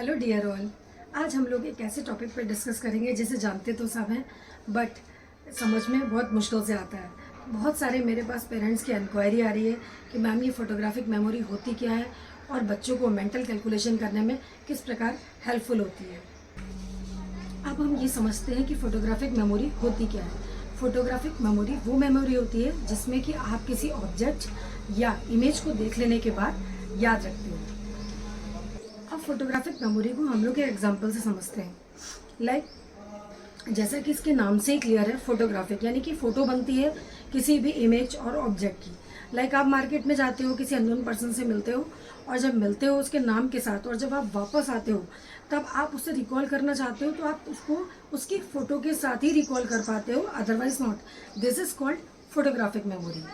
Hello dear all. आज हम लोग एक ऐसे टॉपिक पर डिस्कस करेंगे जिसे जानते तो सब हैं बट समझ में बहुत मुश्किल से आता है। बहुत सारे मेरे पास पेरेंट्स की इंक्वायरी आ रही है कि मैम ये फोटोग्राफिक मेमोरी होती क्या है और बच्चों को मेंटल कैलकुलेशन करने में किस प्रकार हेल्पफुल होती है। अब हम ये समझते हैं कि फोटोग्राफिक मेमोरी होती क्या है। फोटोग्राफिक मेमोरी वो मेमोरी होती है जिसमें कि आप किसी ऑब्जेक्ट या इमेज को देख लेने के बाद याद रखते हो। अब फोटोग्राफिक मेमोरी को हम लोग एक एग्जांपल से समझते हैं। जैसा कि इसके नाम से ही क्लियर है, फोटोग्राफिक यानी कि फोटो बनती है किसी भी इमेज और ऑब्जेक्ट की। आप मार्केट में जाते हो, किसी अननोन पर्सन से मिलते हो और जब मिलते हो उसके नाम के साथ और जब आप वापस आते हो तब आप उसे रिकॉल करना चाहते हो तो आप उसको उसकी फोटो के साथ ही रिकॉल कर पाते हो, otherwise not. This is called photographic memory.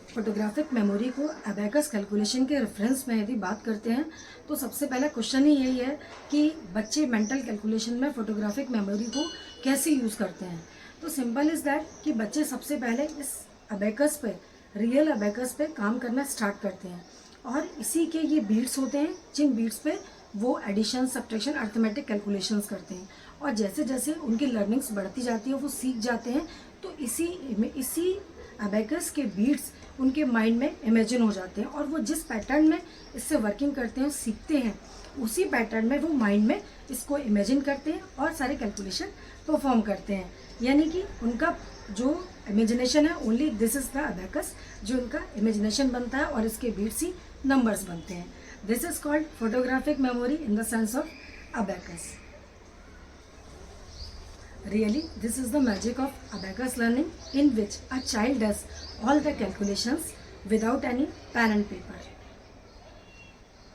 Photographic memory को अबेकस कैलकुलेशन के रेफरेंस में यदि बात करते हैं तो सबसे पहला क्वेश्चन ही यही है कि बच्चे मेंटल कैलकुलेशन में फोटोग्राफिक मेमोरी को कैसे यूज़ करते हैं। तो सिंपल इज़ दैट कि बच्चे सबसे पहले इस अबेकस पे, रियल अबेकस पे काम करना स्टार्ट करते हैं और इसी के ये बीट्स होते हैं जिन बीट्स पे वो एडिशन, सब्ट्रैक्शन, अर्थमेटिक कैलकुलेशंस करते हैं। और जैसे जैसे उनकी लर्निंग्स बढ़ती जाती है, वो सीख जाते हैं, तो इसी अबेकस के बीट्स उनके माइंड में इमेजिन हो जाते हैं और वो जिस पैटर्न में इससे वर्किंग करते हैं, सीखते हैं, उसी पैटर्न में वो माइंड में इसको इमेजिन करते हैं और सारे कैलकुलेशन परफॉर्म करते हैं। यानी कि उनका जो इमेजिनेशन है, only this is the abacus, जो उनका इमेजिनेशन बनता है और इसके बीट्स ही नंबर्स बनते हैं। This is called photographic memory in the sense of abacus. Really, this is the magic of abacus learning, in which a child does all the calculations without any pen and paper.